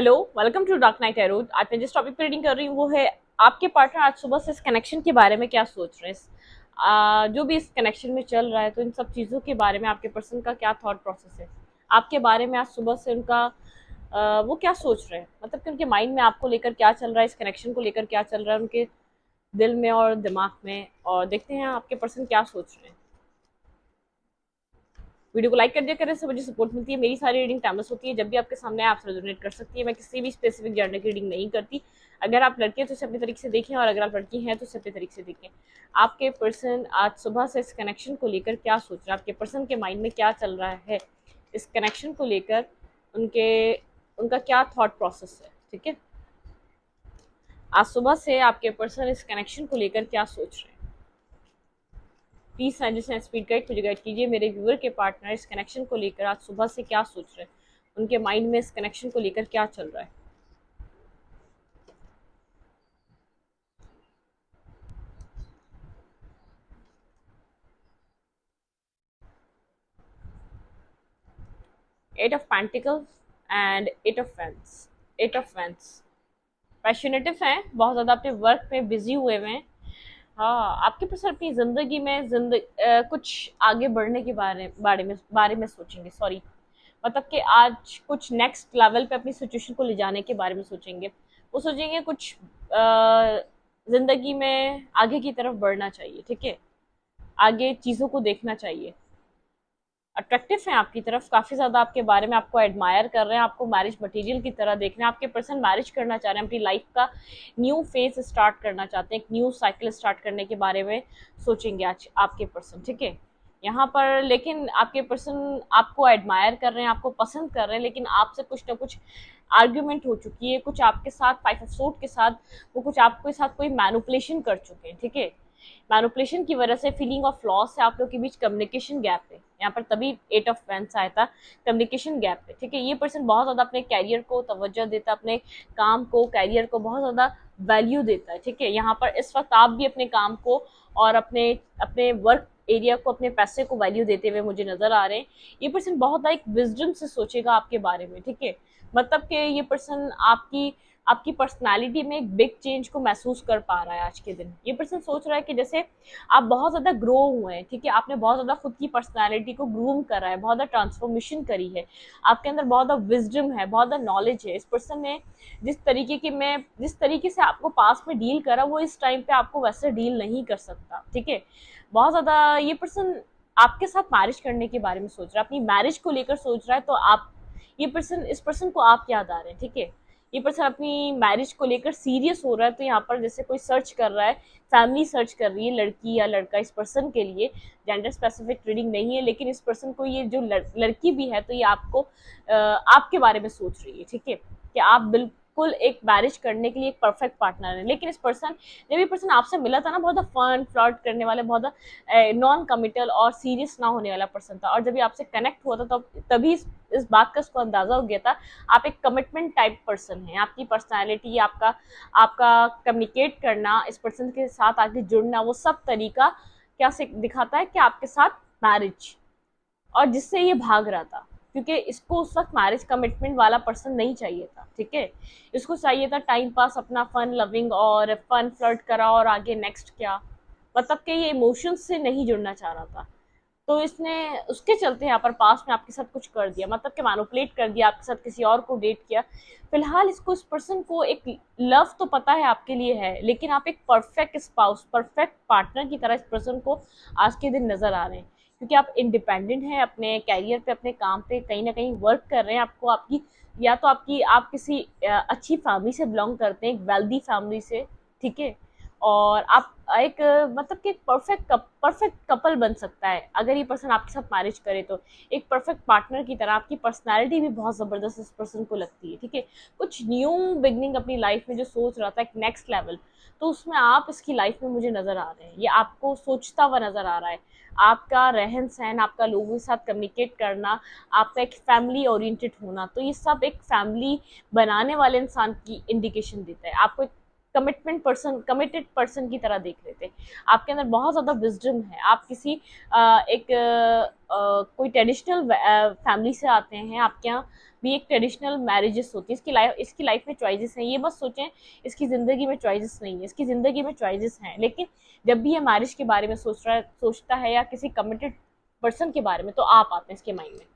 Hello, welcome to Dark Night Arrow. आज मैं जिस टॉपिक पे रीडिंग कर रही हूँ वो है आपके पार्टनर आज सुबह से इस कनेक्शन के बारे में क्या सोच रहे हैं। जो भी इस कनेक्शन में चल रहा है, तो इन सब चीज़ों के बारे में आपके पर्सन का क्या थॉट प्रोसेस है, आपके बारे में आज सुबह से उनका वो क्या सोच रहे हैं, मतलब कि उनके माइंड में आपको लेकर क्या चल रहा है, इस कनेक्शन को लेकर क्या चल रहा है उनके दिल में और दिमाग में। और देखते हैं आपके पर्सन क्या सोच रहे हैं। वीडियो को लाइक कर दिया करें, इससे मुझे सपोर्ट मिलती है। मेरी सारी रीडिंग टाइमलेस होती है, जब भी आपके सामने आप रेजोनेट कर सकती है। मैं किसी भी स्पेसिफिक जेंडर की रीडिंग नहीं करती। अगर आप लड़के हैं तो इसे अपने तरीके से देखें, और अगर आप लड़की हैं तो इसे अपने तरीके से देखें। आपके पर्सन आज सुबह से इस कनेक्शन को लेकर क्या सोच रहे हैं, आपके पर्सन के माइंड में क्या चल रहा है इस कनेक्शन को लेकर, उनके उनका क्या थॉट प्रोसेस है। ठीक है, आज सुबह से आपके पर्सन इस कनेक्शन को लेकर क्या सोच रहे हैं। प्लीज जिसने स्पीड गाइड मुझे गाइड कीजिए। मेरे व्यूअर के पार्टनर इस कनेक्शन को लेकर आज सुबह से क्या सोच रहे हैं, उनके माइंड में इस कनेक्शन को लेकर क्या चल रहा है। Eight of pentacles and eight of wands. पैशनेटिव हैं, बहुत ज़्यादा अपने वर्क में बिजी हुए हुए हैं। हाँ, आपके पास अपनी ज़िंदगी में कुछ आगे बढ़ने के बारे में सोचेंगे। सॉरी, मतलब कि आज कुछ नेक्स्ट लेवल पे अपनी सिचुएशन को ले जाने के बारे में सोचेंगे। वो सोचेंगे कुछ ज़िंदगी में आगे की तरफ बढ़ना चाहिए। ठीक है, आगे चीज़ों को देखना चाहिए। अट्रैक्टिव हैं आपकी तरफ, काफ़ी ज़्यादा आपके बारे में आपको एडमायर कर रहे हैं, आपको मैरिज मटेरियल की तरह देख रहे हैं। आपके पर्सन मैरिज करना चाह रहे हैं, अपनी लाइफ का न्यू फेज स्टार्ट करना चाहते हैं, एक न्यू साइकिल स्टार्ट करने के बारे में सोचेंगे आज आपके पर्सन। ठीक है, यहाँ पर लेकिन आपके पर्सन आपको एडमायर कर रहे हैं, आपको पसंद कर रहे हैं, लेकिन आपसे कुछ ना कुछ आर्ग्यूमेंट हो चुकी है, कुछ आपके साथ फाइव ऑफ सोर्ड के साथ वो कुछ आपके साथ कोई मैनुपुलेशन कर चुके हैं। ठीक है, मैनुपुलेशन की वजह से फीलिंग ऑफ लॉस है, आप लोग के बीच कम्युनिकेशन गैप है। यहाँ पर तभी एट ऑफ वैंस आया था, कम्युनिकेशन गैप है। ठीक है, ये पर्सन बहुत ज़्यादा अपने कैरियर को तवज्जो देता है, अपने काम को, कैरियर को बहुत ज़्यादा वैल्यू देता है। ठीक है, यहाँ पर इस वक्त आप भी अपने काम को और अपने अपने वर्क एरिया को, अपने पैसे को वैल्यू देते हुए मुझे नजर आ रहे हैं। ये पर्सन बहुत एक विजडम से सोचेगा आपके बारे में। ठीक है, मतलब कि ये पर्सन आपकी आपकी पर्सनालिटी में एक बिग चेंज को महसूस कर पा रहा है आज के दिन। ये पर्सन सोच रहा है कि जैसे आप बहुत ज़्यादा ग्रो हुए हैं। ठीक है, आपने बहुत ज़्यादा खुद की पर्सनालिटी को ग्रूम करा है, बहुत ज़्यादा ट्रांसफॉर्मेशन करी है, आपके अंदर बहुत ज़्यादा विजडम है, बहुत ज़्यादा नॉलेज है। इस पर्सन ने जिस तरीके से आपको पास में डील करा, वो इस टाइम पे आपको वैसे डील नहीं कर सकता। ठीक है, बहुत ज़्यादा ये पर्सन आपके साथ मैरिज करने के बारे में सोच रहा है, अपनी मैरिज को लेकर सोच रहा है। तो आप ये पर्सन इस पर्सन को आप याद आ रहे हैं। ठीक है, ये पर्सन अपनी मैरिज को लेकर सीरियस हो रहा है। तो यहाँ पर जैसे कोई सर्च कर रहा है, फैमिली सर्च कर रही है, लड़की या लड़का इस पर्सन के लिए। जेंडर स्पेसिफिक रीडिंग नहीं है, लेकिन इस पर्सन को ये जो लड़की भी है, तो ये आपको आपके बारे में सोच रही है। ठीक है, कि आप बिल्कुल एक मैरिज करने के लिए एक परफेक्ट पार्टनर है। लेकिन इस पर्सन, जब ये पर्सन आपसे मिला था ना, बहुत फन फ्लर्ट करने वाले, बहुत नॉन कमिटल और सीरियस ना होने वाला पर्सन था। और जब ये आपसे कनेक्ट हुआ था, तो तभी इस बात का उसको अंदाजा हो गया था आप एक कमिटमेंट टाइप पर्सन हैं। आपकी पर्सनालिटी, आपका आपका कम्युनिकेट करना, इस पर्सन के साथ आगे जुड़ना, वो सब तरीका क्या से दिखाता है कि आपके साथ मैरिज, और जिससे ये भाग रहा था, क्योंकि इसको उस वक्त मैरिज कमिटमेंट वाला पर्सन नहीं चाहिए था। ठीक है, इसको चाहिए था टाइम पास, अपना फन लविंग और फन फ्लर्ट करा, और आगे नेक्स्ट क्या, मतलब कि ये इमोशंस से नहीं जुड़ना चाह रहा था। तो इसने उसके चलते यहाँ पर पास में आपके साथ कुछ कर दिया, मतलब कि मैनिपुलेट कर दिया, आपके साथ किसी और को डेट किया। फिलहाल इसको, इस पर्सन को एक लव तो पता है आपके लिए है, लेकिन आप एक परफेक्ट स्पाउस, परफेक्ट पार्टनर की तरह इस पर्सन को आज के दिन नजर आ रहे हैं। क्योंकि आप इंडिपेंडेंट हैं, अपने कैरियर पे, अपने काम पे कहीं ना कहीं वर्क कर रहे हैं। आपको आपकी, या तो आपकी, आप किसी अच्छी फैमिली से बिलोंग करते हैं, एक वेल्दी फैमिली से। ठीक है, और आप एक मतलब कि परफेक्ट कपल बन सकता है अगर ये पर्सन आपके साथ मैरिज करे। तो एक परफेक्ट पार्टनर की तरह आपकी पर्सनालिटी भी बहुत ज़बरदस्त इस पर्सन को लगती है। ठीक है, कुछ न्यू बिगनिंग अपनी लाइफ में जो सोच रहा था, एक नेक्स्ट लेवल, तो उसमें आप इसकी लाइफ में मुझे नज़र आ रहे हैं। ये आपको सोचता हुआ नज़र आ रहा है। आपका रहन सहन, आपका लोगों के साथ कम्युनिकेट करना, आपका एक फैमिली ओरिएंटेड होना, तो ये सब एक फैमिली बनाने वाले इंसान की इंडिकेशन देता है। आपको कमिटेड पर्सन की तरह देख रहे थे। आपके अंदर बहुत ज़्यादा विजडम है। आप किसी एक कोई ट्रेडिशनल फैमिली से आते हैं। आपके यहाँ भी एक ट्रेडिशनल मैरिजेस होती है। इसकी लाइफ में चॉइसेस हैं। ये मत सोचें इसकी ज़िंदगी में चॉइसेस नहीं है, इसकी ज़िंदगी में चॉइसेस हैं। लेकिन जब भी ये मैरिज के बारे में सोचता है या किसी कमिटेड पर्सन के बारे में, तो आप आते हैं इसके माइंड में।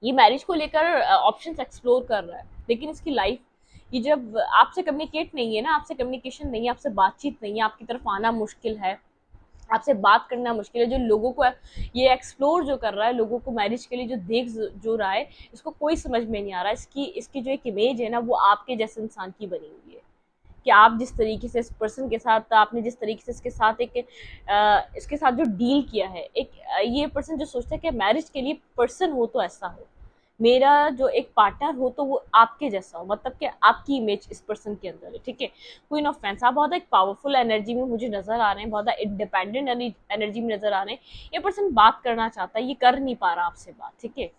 ये मैरिज को लेकर ऑप्शंस एक्सप्लोर कर रहा है, लेकिन इसकी लाइफ, ये जब आपसे कम्युनिकेट नहीं है ना, आपसे कम्युनिकेशन नहीं है, आपसे बातचीत नहीं है, आपकी तरफ आना मुश्किल है, आपसे बात करना मुश्किल है, जो लोगों को ये एक्सप्लोर जो कर रहा है, लोगों को मैरिज के लिए जो देख जो रहा है, इसको कोई समझ में नहीं आ रहा। इसकी इसकी जो एक इमेज है ना, वो आपके जैसे इंसान की बनी हुई है। कि आप जिस तरीके से इस पर्सन के साथ, आपने जिस तरीके से इसके साथ इसके साथ जो डील किया है, ये पर्सन जो सोचता है कि मैरिज के लिए पर्सन हो तो ऐसा हो, मेरा जो एक पार्टनर हो तो वो आपके जैसा हो, मतलब कि आपकी इमेज इस पर्सन के अंदर है। ठीक है, क्वीन ऑफ फैंस, आप बहुत एक पावरफुल एनर्जी में मुझे नजर आ रहे हैं, बहुत इंडिपेंडेंट एनर्जी में नजर आ रहे हैं। ये पर्सन बात करना चाहता है, ये कर नहीं पा रहा आपसे बात। ठीक है,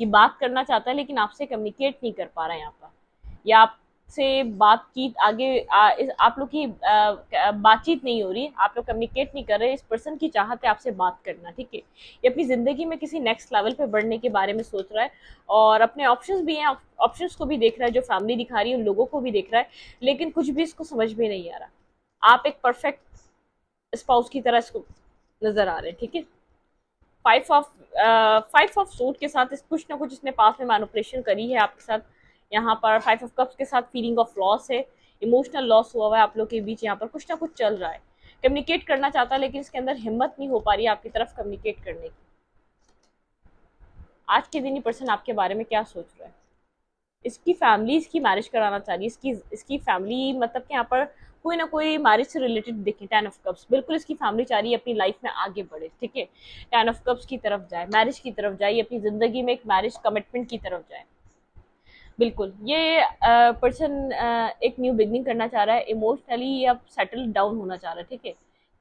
ये बात करना चाहता है लेकिन आपसे कम्युनिकेट नहीं कर पा रहा है यहाँ पर, या आपसे बातचीत आप लोग की बातचीत नहीं हो रही, आप लोग कम्युनिकेट नहीं कर रहे। इस पर्सन की चाहत है आपसे बात करना। ठीक है, ये अपनी ज़िंदगी में किसी नेक्स्ट लेवल पे बढ़ने के बारे में सोच रहा है, और अपने ऑप्शंस भी हैं, ऑप्शंस को भी देख रहा है, जो फैमिली दिखा रही है उन लोगों को भी देख रहा है, लेकिन कुछ भी इसको समझ में नहीं आ रहा। आप एक परफेक्ट स्पाउस की तरह इसको नजर आ रहे हैं। ठीक है, फाइव ऑफ सूट के साथ कुछ ना कुछ इसने पास में मैनिपुलेशन करी है आपके साथ। यहाँ पर फाइव ऑफ कप्स के साथ फीलिंग ऑफ लॉस है, इमोशनल लॉस हुआ हुआ है आप लोग के बीच। यहाँ पर कुछ ना कुछ चल रहा है, कम्युनिकेट करना चाहता है लेकिन इसके अंदर हिम्मत नहीं हो पा रही है आपकी तरफ कम्युनिकेट करने की। आज के दिन ये पर्सन आपके बारे में क्या सोच रहा है? इसकी फैमिली इसकी मैरिज कराना चाह रही है, इसकी फैमिली, मतलब कि यहाँ पर कोई ना कोई मैरिज से रिलेटेड देखें। टेन ऑफ कप्स, बिल्कुल इसकी फैमिली चाह रही है अपनी लाइफ में आगे बढ़े। ठीक है, टेन ऑफ कप्स की तरफ जाए, मैरिज की तरफ जाए, अपनी जिंदगी में एक मैरिज कमिटमेंट की तरफ जाए। बिल्कुल ये पर्सन एक न्यू बिगनिंग करना चाह रहा है, इमोशनली अब सेटल डाउन होना चाह रहा है। ठीक है,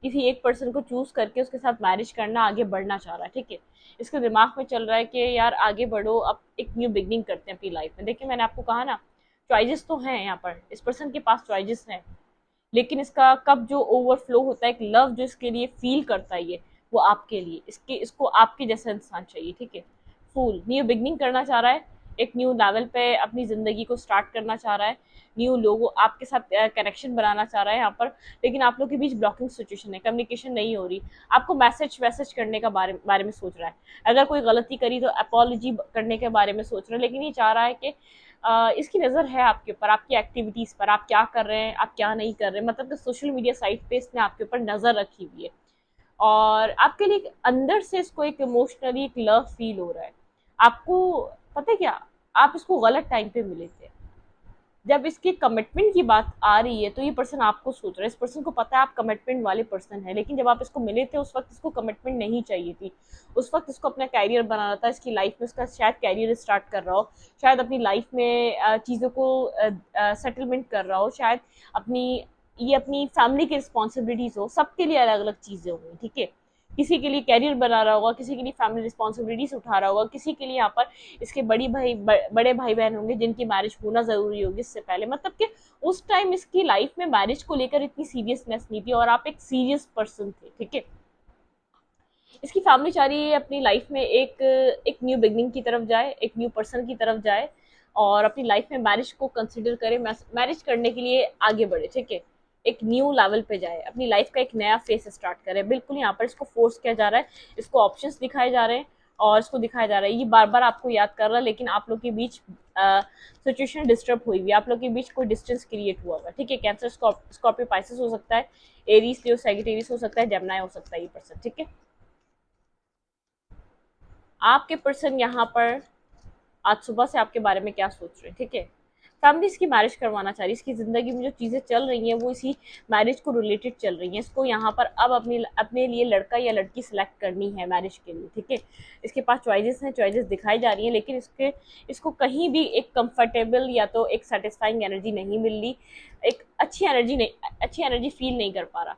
किसी एक पर्सन को चूज करके उसके साथ मैरिज करना, आगे बढ़ना चाह रहा है। ठीक है, इसके दिमाग में चल रहा है कि यार आगे बढ़ो, अब एक न्यू बिगनिंग करते हैं अपनी लाइफ में। देखिए मैंने आपको कहा ना, चॉइसेस तो हैं यहाँ पर, इस पर्सन के पास चॉइसेस हैं, लेकिन इसका कब जो ओवरफ्लो होता है, एक लव जो इसके लिए फील करता है ये, वो आपके लिए, इसको आपके जैसा इंसान चाहिए। ठीक है, फूल न्यू बिगनिंग करना चाह रहा है, एक न्यू लेवल पे अपनी ज़िंदगी को स्टार्ट करना चाह रहा है, न्यू लोगों आपके साथ कनेक्शन बनाना चाह रहा है यहाँ पर। लेकिन आप लोग के बीच ब्लॉकिंग सिचुएशन है, कम्युनिकेशन नहीं हो रही। आपको मैसेज करने का बारे में सोच रहा है, अगर कोई गलती करी तो अपॉलॉजी करने के बारे में सोच रहा है, लेकिन ये चाह रहा है कि इसकी नज़र है आपके ऊपर, आपकी एक्टिविटीज़ पर, आप क्या कर रहे हैं, आप क्या नहीं कर रहे हैं, मतलब कि सोशल मीडिया साइट पे इसने आपके ऊपर नज़र रखी हुई है, और आपके लिए अंदर से इसको एक इमोशनली एक लव फील हो रहा है। आपको पता है क्या, आप इसको गलत टाइम पे मिले थे। जब इसकी कमिटमेंट की बात आ रही है तो ये पर्सन आपको सोच रहा है, इस पर्सन को पता है आप कमिटमेंट वाले पर्सन है, लेकिन जब आप इसको मिले थे उस वक्त इसको कमिटमेंट नहीं चाहिए थी। उस वक्त इसको अपना कैरियर बनाना था, इसकी लाइफ में उसका शायद कैरियर स्टार्ट कर रहा हो, शायद अपनी लाइफ में चीज़ों को सेटलमेंट कर रहा हो, शायद अपनी ये अपनी फैमिली की रिस्पॉन्सिबिलिटीज़ हो, सबके लिए अलग अलग चीज़ें होंगी। ठीक है, किसी के लिए कैरियर बना रहा होगा, किसी के लिए फैमिली रिस्पॉन्सिबिलिटीज उठा रहा होगा, किसी के लिए यहाँ पर इसके बड़े भाई बहन होंगे जिनकी मैरिज होना जरूरी होगी इससे पहले, मतलब कि उस टाइम इसकी लाइफ में मैरिज को लेकर इतनी सीरियसनेस नहीं थी, और आप एक सीरियस पर्सन थे। ठीक है, इसकी फैमिली चाह रही है अपनी लाइफ में एक एक न्यू बिगनिंग की तरफ जाए, एक न्यू पर्सन की तरफ जाए, और अपनी लाइफ में मैरिज को कंसिडर करे, मैरिज करने के लिए आगे बढ़े। ठीक है, एक न्यू लेवल पे जाए, अपनी लाइफ का एक नया फेस स्टार्ट करे। बिल्कुल यहाँ पर इसको फोर्स किया जा रहा है, इसको ऑप्शंस दिखाए जा रहे हैं, और इसको दिखाया जा रहा है, ये बार बार आपको याद कर रहा है, लेकिन आप लोग के बीच सिचुएशन डिस्टर्ब हुई हुई, आप लोग के बीच कोई डिस्टेंस क्रिएट हुआ हुआ। ठीक है, कैंसर, स्कॉर्पियो, पाइसेस हो सकता है, एरीज, लियो, सैजिटेरियस हो सकता है, जेमिनी हो सकता है ये पर्सन। ठीक है, आपके पर्सन यहाँ पर आज सुबह से आपके बारे में क्या सोच रहे हैं। ठीक है, फैमिली इसकी मैरिज करवाना चाह रही है, इसकी ज़िंदगी में जो चीज़ें चल रही हैं वो इसी मैरिज को रिलेटेड चल रही हैं। इसको यहाँ पर अब अपने लिए लड़का या लड़की सिलेक्ट करनी है मैरिज के लिए। ठीक है, इसके पास चॉइसेस हैं, चॉइसेस दिखाई जा रही हैं, लेकिन इसको कहीं भी एक कंफर्टेबल या तो एक सेटिस्फाइंग एनर्जी नहीं मिल रही, एक अच्छी एनर्जी फील नहीं कर पा रहा।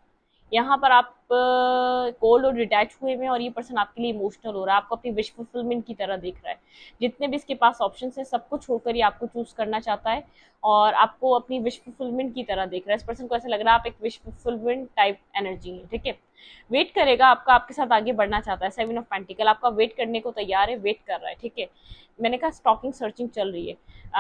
यहाँ पर आप कोल्ड और डिटैच हुए में, और ये पर्सन आपके लिए इमोशनल हो रहा है, आपको अपनी विश फुलफिलमेंट की तरह देख रहा है। जितने भी इसके पास ऑप्शन है सबको छोड़कर ये आपको चूज करना चाहता है और आपको अपनी विश फुलफिलमेंट की तरह देख रहा है। इस पर्सन को ऐसा लग रहा है आप एक विश फुलफिलमेंट टाइप एनर्जी है, ठीक है। वेट करेगा आपका, आपके साथ आगे बढ़ना चाहता है। 7 ऑफ पेंटिकल आपका वेट करने को तैयार है, वेट कर रहा है, ठीक है। मैंने कहा स्टॉकिंग सर्चिंग चल रही है।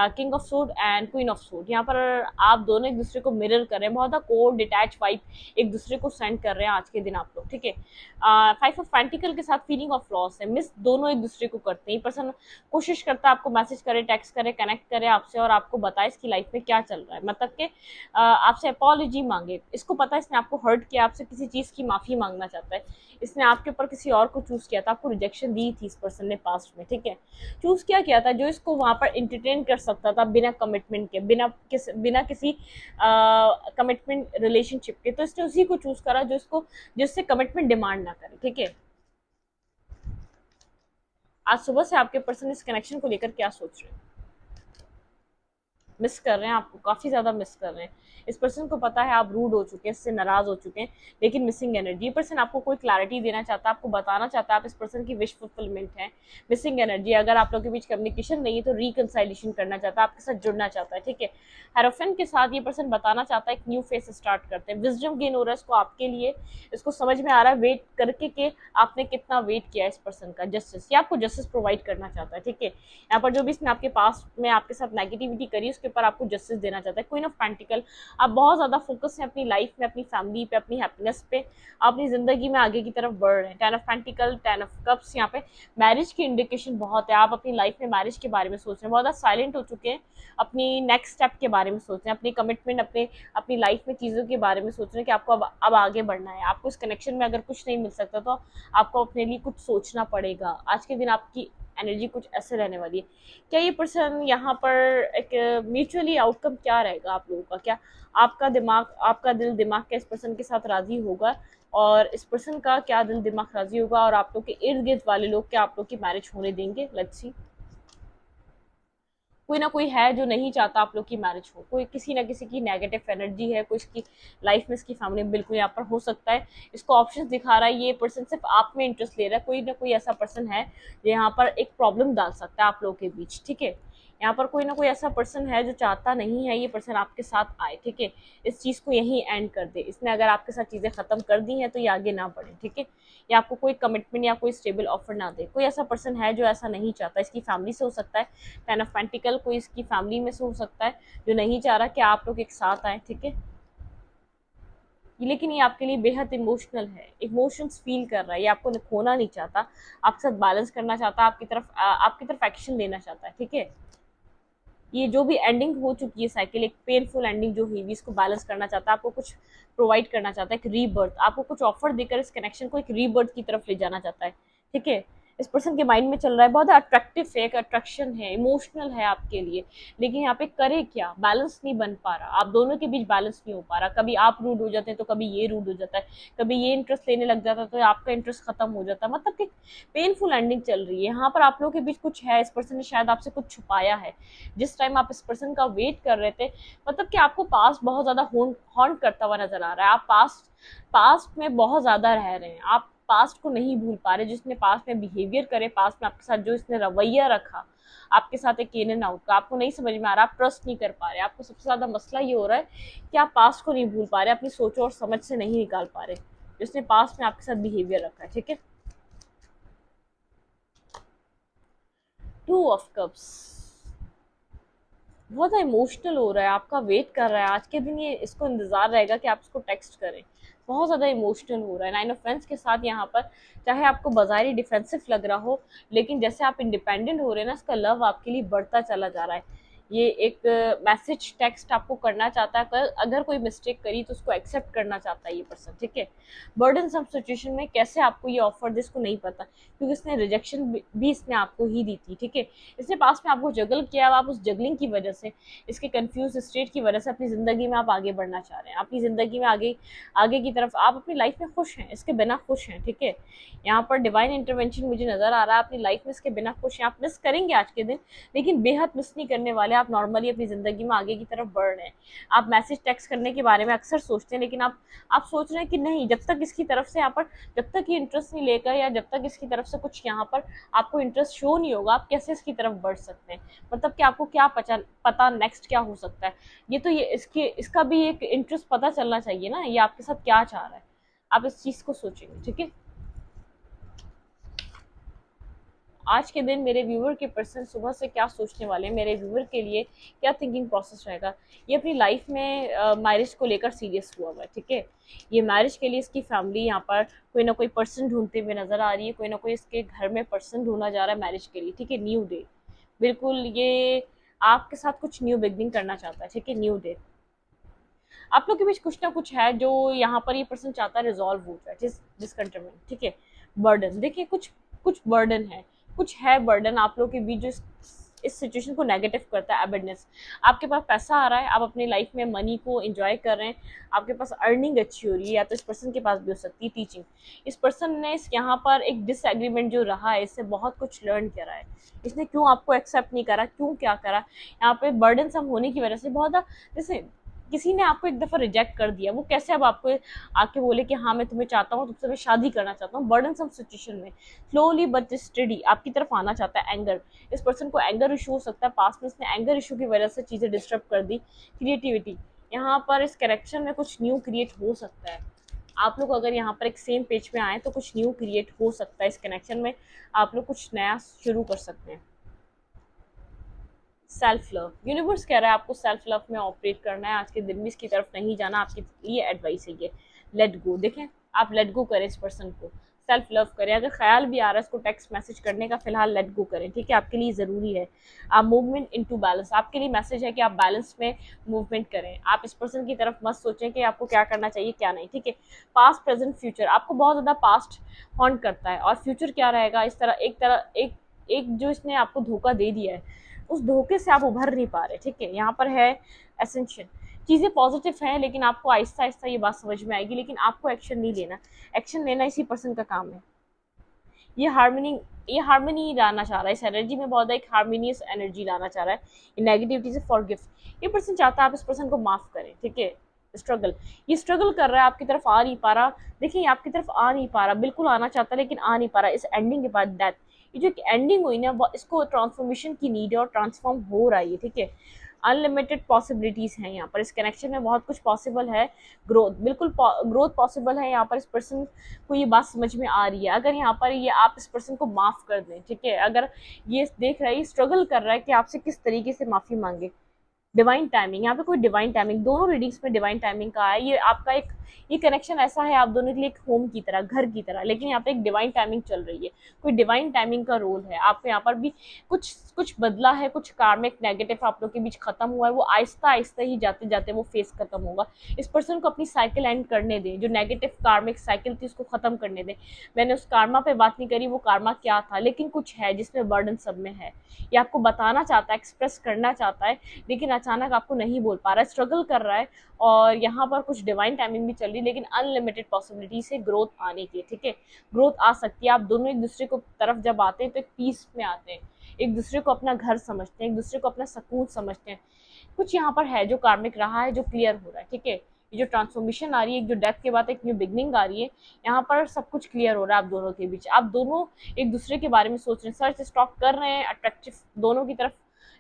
किंग ऑफ सोड एंड क्वीन ऑफ सोड, यहाँ पर आप दोनों एक दूसरे को मिरर कर रहे हैं, बहुत कोल्ड डिटैच वाइब एक दूसरे को सेंड कर रहे हैं आज के दिन आप लोग, ठीक है। 5 ऑफ पेंटिकल के साथ फीलिंग ऑफ लॉस है, मिस दोनों एक दूसरे को करते हैं। ये पर्सन कोशिश करता है आपको मैसेज करे, टेक्स्ट करे, कनेक्ट करे आपसे और आपको बताए इसकी लाइफ में क्या चल रहा है, मतलब कि आपसे अपॉलॉजी मांगे। इसको पता है इसने आपको हर्ट किया, आपसे किसी चीज़ की माफ़ी मांगना चाहता है। इसने आपके ऊपर किसी और को चूज़ किया था, आपको रिजेक्शन दी थी इस पर्सन ने पास्ट में, ठीक है। चूज़ क्या किया था, जो इसको वहाँ पर इंटरटेन कर सकता था बिना कमिटमेंट के, बिना किसी कमिटमेंट रिलेशनशिप के, तो इसने उसी को चूज़ करा जो इसको जिससे कमिटमेंट डिमांड ना करे, ठीक है। आज सुबह से आपके पर्सन इस कनेक्शन को लेकर क्या सोच रहे हैं? मिस कर रहे हैं आपको, काफ़ी ज़्यादा मिस कर रहे हैं। इस पर्सन को पता है आप रूड हो चुके हैं, इससे नाराज़ हो चुके हैं, लेकिन मिसिंग एनर्जी। ये पर्सन आपको कोई क्लैरिटी देना चाहता है, आपको बताना चाहता है आप इस पर्सन की विश फुलफिलमेंट है। मिसिंग एनर्जी, अगर आप लोगों के बीच कम्युनिकेशन नहीं है तो रिकनसाइलेशन करना चाहता है, आपके साथ जुड़ना चाहता है, ठीक है। हेरोफेन के साथ ये पर्सन बताना चाहता है एक न्यू फेस स्टार्ट करते हैं। विजडम गेन हो रहा है इसको आपके लिए, इसको समझ में आ रहा है वेट करके कि आपने कितना वेट किया इस पर्सन का। जस्टिस, ये आपको जस्टिस प्रोवाइड करना चाहता है, ठीक है। यहाँ पर जो भी इसने आपके पास में आपके साथ नेगेटिविटी करी उसके ऊपर आपको जस्टिस देना चाहता है। क्वीन ऑफ पेंटिकल, आप बहुत ज़्यादा फोकस है अपनी लाइफ में, अपनी फैमिली पे, अपनी हैप्पीनेस पे, अपनी ज़िंदगी में आगे की तरफ बढ़ रहे हैं। 10 ऑफ पेंटिकल, 10 ऑफ कप्स, यहाँ पे मैरिज की इंडिकेशन बहुत है। आप अपनी लाइफ में मैरिज के बारे में सोच रहे हैं, बहुत ज़्यादा साइलेंट हो चुके हैं, अपनी नेक्स्ट स्टेप के बारे में सोच रहे हैं, अपनी कमिटमेंट, अपनी लाइफ में चीज़ों के बारे में सोच रहे हैं कि आपको अब आगे बढ़ना है। आपको इस कनेक्शन में अगर कुछ नहीं मिल सकता तो आपको अपने लिए कुछ सोचना पड़ेगा। आज के दिन आपकी एनर्जी कुछ ऐसे रहने वाली है। क्या ये पर्सन यहाँ पर एक म्यूचुअली आउटकम क्या रहेगा आप लोगों का? क्या आपका दिमाग, आपका दिल दिमाग क्या इस पर्सन के साथ राजी होगा, और इस पर्सन का क्या दिल दिमाग राजी होगा, और आप लोग के इर्द गिर्द वाले लोग क्या आप लोग की मैरिज होने देंगे? Let's see. कोई ना कोई है जो नहीं चाहता आप लोग की मैरिज हो, कोई किसी ना किसी की नेगेटिव एनर्जी है, कोई इसकी लाइफ में, इसकी फैमिली में बिल्कुल यहाँ पर हो सकता है। इसको ऑप्शंस दिखा रहा है, ये पर्सन सिर्फ आप में इंटरेस्ट ले रहा है। कोई ना कोई ऐसा पर्सन है जो यहाँ पर एक प्रॉब्लम डाल सकता है आप लोगों के बीच, ठीक है। यहाँ पर कोई ना कोई ऐसा पर्सन है जो चाहता नहीं है ये पर्सन आपके साथ आए, ठीक है। इस चीज़ को यहीं एंड कर दे। इसने अगर आपके साथ चीज़ें ख़त्म कर दी हैं तो ये आगे ना बढ़े, ठीक है। या आपको कोई कमिटमेंट या कोई स्टेबल ऑफर ना दे। कोई ऐसा पर्सन है जो ऐसा नहीं चाहता, इसकी फैमिली से हो सकता है। 10 ऑफ पेंटिकल, कोई इसकी फैमिली में से हो सकता है जो नहीं चाह रहा कि आप लोग एक साथ आए, ठीक है। लेकिन ये आपके लिए बेहद इमोशनल है, इमोशंस फील कर रहा है, ये आपको खोना नहीं चाहता, आपके साथ बैलेंस करना चाहता है, आपकी तरफ एक्शन लेना चाहता है, ठीक है। ये जो भी एंडिंग हो चुकी है साइकिल, एक पेनफुल एंडिंग जो हुई, इसको बैलेंस करना चाहता है, आपको कुछ प्रोवाइड करना चाहता है, एक रीबर्थ, आपको कुछ ऑफर देकर इस कनेक्शन को एक रीबर्थ की तरफ ले जाना चाहता है, ठीक है। इस पर्सन के माइंड में चल रहा है, बहुत अट्रैक्टिव है, एक अट्रैक्शन है, इमोशनल है आपके लिए, लेकिन यहाँ पे करे क्या, बैलेंस नहीं बन पा रहा, आप दोनों के बीच बैलेंस नहीं हो पा रहा। कभी आप रूड हो जाते हैं तो कभी ये रूड हो जाता है, कभी ये इंटरेस्ट लेने लग जाता है तो आपका इंटरेस्ट खत्म हो जाता है, मतलब कि पेनफुल एंडिंग चल रही है। यहाँ पर आप लोगों के बीच कुछ है, इस पर्सन ने शायद आपसे कुछ छुपाया है। जिस टाइम आप इस पर्सन का वेट कर रहे थे, मतलब कि आपको पास्ट बहुत ज़्यादा हॉन्ट करता हुआ नजर आ रहा है। आप पास्ट में बहुत ज़्यादा रह रहे हैं, आप पास्ट को नहीं भूल पा रहे। जिसने पास्ट में बिहेवियर करे, पास्ट में आपके साथ जो इसने रवैया रखा आपके साथ एक इन एंड आउट का, आपको नहीं समझ में आ रहा, आप ट्रस्ट नहीं कर पा रहे। आपको सबसे ज़्यादा मसला ये हो रहा है कि आप पास्ट को नहीं भूल पा रहे, अपनी सोच और समझ से नहीं निकाल पा रहे जिसने पास्ट में आपके साथ बिहेवियर रखा है, ठीक है। 2 ऑफ कप्स बहुत इमोशनल हो रहा है, आपका वेट कर रहा है आज के दिन, ये इसको इंतजार रहेगा कि आप इसको टेक्स्ट करें। बहुत ज़्यादा इमोशनल हो रहा है। 9 ऑफ फ्रेंड्स के साथ यहाँ पर, चाहे आपको बाजारी डिफेंसिव लग रहा हो, लेकिन जैसे आप इंडिपेंडेंट हो रहे हैं ना, इसका लव आपके लिए बढ़ता चला जा रहा है। ये एक मैसेज टेक्स्ट आपको करना चाहता है, अगर कोई मिस्टेक करी तो उसको एक्सेप्ट करना चाहता है ये पर्सन, ठीक है। बर्डन सम सिचुएशन में कैसे आपको ये ऑफर दे इसको नहीं पता, क्योंकि इसने रिजेक्शन भी इसने आपको ही दी थी, ठीक है। इसने पास में आपको जगल किया, आप उस जगलिंग की वजह से, इसके कंफ्यूज स्टेट की वजह से अपनी ज़िंदगी में आप आगे बढ़ना चाह रहे हैं, अपनी ज़िंदगी में आगे आगे की तरफ आप अपनी लाइफ में खुश हैं, इसके बिना खुश हैं, ठीक है। यहाँ पर डिवाइन इंटरवेंशन मुझे नज़र आ रहा है, अपनी लाइफ में इसके बिना खुश हैं। आप मिस करेंगे आज के दिन, लेकिन बेहद मिस नहीं करने वाले, आप नॉर्मली अपनी ज़िंदगी में आगे की तरफ बढ़ रहे हैं। आप मैसेज टेक्स्ट करने के बारे में अक्सर सोचते हैं, लेकिन आप सोच रहे हैं कि नहीं, जब तक इसकी तरफ से यहाँ पर जब तक ये इंटरेस्ट नहीं लेकर, या जब तक इसकी तरफ से कुछ यहाँ पर आपको इंटरेस्ट शो नहीं होगा, आप कैसे इसकी तरफ बढ़ सकते हैं। मतलब कि आपको क्या पता नेक्स्ट क्या हो सकता है। ये तो ये इसका भी एक इंटरेस्ट पता चलना चाहिए ना, ये आपके साथ क्या चाह रहा है। आप इस चीज़ को सोचेंगे, ठीक है। आज के दिन मेरे व्यूअर के पर्सन सुबह से क्या सोचने वाले हैं, मेरे व्यूअर के लिए क्या थिंकिंग प्रोसेस रहेगा। ये अपनी लाइफ में मैरिज को लेकर सीरियस हुआ है, ठीक है। ये मैरिज के लिए इसकी फैमिली यहाँ पर कोई ना कोई पर्सन ढूंढते हुए नजर आ रही है, कोई ना कोई इसके घर में पर्सन ढूंढा जा रहा है मैरिज के लिए, ठीक है। न्यू डे, बिल्कुल ये आपके साथ कुछ न्यू बिगनिंग करना चाहता है, ठीक है। न्यू डे, आप लोग के बीच कुछ ना कुछ है जो यहाँ पर ये पर्सन चाहता है रिजॉल्व हो जाए, डिसकंटेनमेंट, ठीक है। बर्डन, देखिए कुछ कुछ बर्डन है, कुछ है बर्डन आप लोग के बीच जो इस सिचुएशन को नेगेटिव करता है। अबेंडनेस, आपके पास पैसा आ रहा है, आप अपनी लाइफ में मनी को एंजॉय कर रहे हैं, आपके पास अर्निंग अच्छी हो रही है, या तो इस पर्सन के पास भी हो सकती है टीचिंग। इस पर्सन ने इस यहाँ पर एक डिसएग्रीमेंट जो रहा है, इससे बहुत कुछ लर्न करा है। इसने क्यों आपको एक्सेप्ट नहीं करा, क्यों क्या करा, यहाँ पे बर्डन सम होने की वजह से बहुत, जैसे किसी ने आपको एक दफ़ा रिजेक्ट कर दिया, वो कैसे अब आपको आके बोले कि हाँ मैं तुम्हें चाहता हूँ, तुमसे मैं शादी करना चाहता हूँ। बर्डन सम सिचुएशन में स्लोली बट स्टडी आपकी तरफ आना चाहता है। एंगर, इस पर्सन को एंगर इशू हो सकता है, पास्ट में इसने एंगर इशू की वजह से चीज़ें डिस्टर्ब कर दी। क्रिएटिविटी, यहाँ पर इस करेक्शन में कुछ न्यू क्रिएट हो सकता है। आप लोग अगर यहाँ पर एक सेम पेज पे आए तो कुछ न्यू क्रिएट हो सकता है। इस कनेक्शन में आप लोग कुछ नया शुरू कर सकते हैं। सेल्फ लव, यूनिवर्स कह रहा है आपको सेल्फ लव में ऑपरेट करना है, आज के दिन भी इसकी तरफ नहीं जाना, आपके लिए एडवाइस है ये। लेट गो, देखें आप लेट गो करें इस पर्सन को, सेल्फ लव करें। अगर ख्याल भी आ रहा है इसको टेक्स्ट मैसेज करने का, फिलहाल लेट गो करें, ठीक है, आपके लिए ज़रूरी है। आप मूवमेंट इनटू बैलेंस, आपके लिए मैसेज है कि आप बैलेंस में मूवमेंट करें। आप इस पर्सन की तरफ मत सोचें कि आपको क्या करना चाहिए क्या नहीं, ठीक है। पास्ट प्रेजेंट फ्यूचर, आपको बहुत ज़्यादा पास्ट हॉन्ट करता है, और फ्यूचर क्या रहेगा, इस तरह एक जो इसने आपको धोखा दे दिया है, उस धोखे से आप उभर नहीं पा रहे, ठीक है। यहाँ पर है एसेंशियल, चीज़ें पॉजिटिव हैं, लेकिन आपको आहिस्ता आहिस्ता ये बात समझ में आएगी, लेकिन आपको एक्शन नहीं लेना। एक्शन लेना इसी पर्सन का काम है। ये हार्मनी लाना चाह रहा है, इस एनर्जी में बहुत एक हार्मोनियस एनर्जी लाना चाह रहा है। ये नेगेटिविटी से फॉरगिव, ये पर्सन चाहता है आप इस पर्सन को माफ़ करें, ठीक है। स्ट्रगल, ये स्ट्रगल कर रहा है, आपकी तरफ आ नहीं पा रहा। देखिए आपकी तरफ आ नहीं पा रहा, बिल्कुल आना चाहता है लेकिन आ नहीं पा रहा। इस एंडिंग के बाद डेथ, ये जो एंडिंग हुई ना, इसको ट्रांसफॉर्मेशन की नीड है और ट्रांसफॉर्म हो रहा है, ठीक है। अनलिमिटेड पॉसिबिलिटीज़ हैं यहाँ पर, इस कनेक्शन में बहुत कुछ पॉसिबल है। ग्रोथ, बिल्कुल ग्रोथ पॉसिबल है यहाँ पर। इस पर्सन को ये बात समझ में आ रही है, अगर यहाँ पर ये आप इस पर्सन को माफ़ कर दें, ठीक है। अगर ये देख रहा है, ये स्ट्रगल कर रहा है कि आपसे किस तरीके से माफ़ी मांगे। डिवाइन टाइमिंग, यहाँ पे कोई डिवाइन टाइमिंग, दोनों रीडिंग्स में डिवाइन टाइमिंग का है। ये आपका एक ये कनेक्शन ऐसा है आप दोनों के लिए एक होम की तरह, घर की तरह, लेकिन यहाँ पे एक डिवाइन टाइमिंग चल रही है। कोई डिवाइन टाइमिंग का रोल है आपको यहाँ पर भी। कुछ कुछ बदला है, कुछ कार्मिक नेगेटिव आप लोग के बीच खत्म हुआ है, वो आहिस्ता आहिस्ता ही जाते जाते वो फेस खत्म होगा। इस पर्सन को अपनी साइकिल एंड करने दें, जो नेगेटिव कार्मिक साइकिल थी उसको खत्म करने दें। मैंने उस कार्मा पे बात नहीं करी, वो कार्मा क्या था, लेकिन कुछ है जिसमें बर्डन सब में है। ये आपको बताना चाहता है, एक्सप्रेस करना चाहता है, लेकिन अचानक आपको नहीं बोल पा रहा है, स्ट्रगल कर रहा है। और यहाँ पर कुछ डिवाइन टाइमिंग भी चल रही है, लेकिन अनलिमिटेड पॉसिबिलिटी से ग्रोथ आने की, ठीक है। ग्रोथ आ सकती है, आप दोनों एक दूसरे को तरफ जब आते हैं तो एक पीस में आते हैं, एक दूसरे को अपना घर समझते हैं, एक दूसरे को अपना सुकून समझते हैं। कुछ यहाँ पर है जो कार्मिक रहा है, जो क्लियर हो रहा है, ठीक है। ये जो ट्रांसफॉर्मेशन आ रही है, जो डेथ के बाद एक न्यू बिगनिंग आ रही है, यहाँ पर सब कुछ क्लियर हो रहा है आप दोनों के बीच। आप दोनों एक दूसरे के बारे में सोच रहे हैं, सर्च स्टॉक कर रहे हैं, अट्रैक्टिव दोनों की तरफ,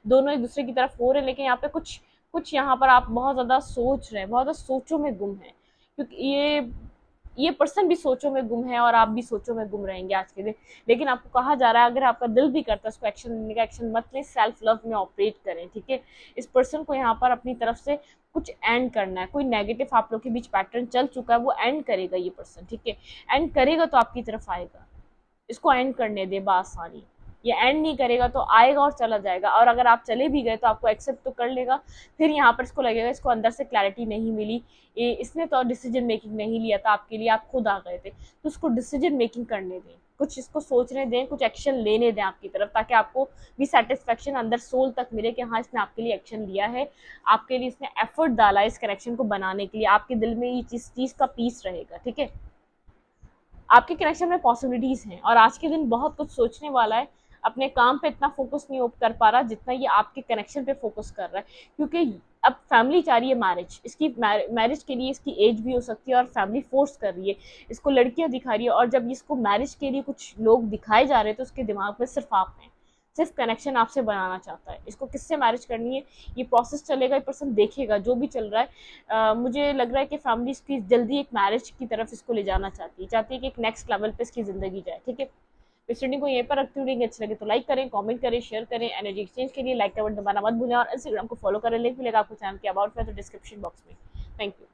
दोनों एक दूसरे की तरफ हो रहे हैं, लेकिन यहाँ पे कुछ कुछ यहाँ पर आप बहुत ज़्यादा सोच रहे हैं, बहुत ज़्यादा सोचों में गुम है, क्योंकि ये पर्सन भी सोचों में गुम है और आप भी सोचों में गुम रहेंगे आज के दिन। लेकिन आपको कहा जा रहा है, अगर आपका दिल भी करता है उसको एक्शन लेने का, एक्शन मत लें, सेल्फ लव में ऑपरेट करें, ठीक है। इस पर्सन को यहाँ पर अपनी तरफ से कुछ एंड करना है। कोई नेगेटिव आप लोग के बीच पैटर्न चल चुका है, वो एंड करेगा ये पर्सन, ठीक है। एंड करेगा तो आपकी तरफ आएगा, इसको एंड करने दे बासानी। ये एंड नहीं करेगा तो आएगा और चला जाएगा, और अगर आप चले भी गए तो आपको एक्सेप्ट तो कर लेगा, फिर यहाँ पर इसको लगेगा इसको अंदर से क्लैरिटी नहीं मिली, इसने तो डिसीजन मेकिंग नहीं लिया था आपके लिए, आप खुद आ गए थे, तो उसको डिसीजन मेकिंग करने दें, कुछ इसको सोचने दें, कुछ एक्शन लेने दें आपकी तरफ, ताकि आपको भी सेटिस्फेक्शन अंदर सोल तक मिले कि हाँ इसने आपके लिए एक्शन लिया है, आपके लिए इसने एफर्ट डाला है इस कनेक्शन को बनाने के लिए, आपके दिल में ये चीज़ का पीस रहेगा, ठीक है। आपके कनेक्शन में पॉसिबिलिटीज़ हैं और आज के दिन बहुत कुछ सोचने वाला है। अपने काम पे इतना फोकस नहीं कर पा रहा जितना ये आपके कनेक्शन पे फोकस कर रहा है, क्योंकि अब फैमिली चाह रही है मैरिज, इसकी मैरिज के लिए इसकी एज भी हो सकती है और फैमिली फोर्स कर रही है, इसको लड़कियां दिखा रही है, और जब इसको मैरिज के लिए कुछ लोग दिखाए जा रहे हैं तो उसके दिमाग में सिर्फ आप हैं, सिर्फ कनेक्शन आपसे बनाना चाहता है। इसको किससे मैरिज करनी है ये प्रोसेस चलेगा, ये पर्सन देखेगा जो भी चल रहा है। मुझे लग रहा है कि फैमिली इसकी जल्दी एक मैरिज की तरफ इसको ले जाना चाहती है कि एक नेक्स्ट लेवल पे इसकी ज़िंदगी जाए। ठीक है, इस वीडियो को यहीं पर रखती हूँ, अच्छी लगे तो लाइक करें, कमेंट करें, शेयर करें। एनर्जी एक्सचेंज के लिए लाइक का बटन दबाना मत भूलें और इंस्टाग्राम को फॉलो करें, लिंक मिलेगा आपको चैनल के अबाउट में तो डिस्क्रिप्शन बॉक्स में। Thank you.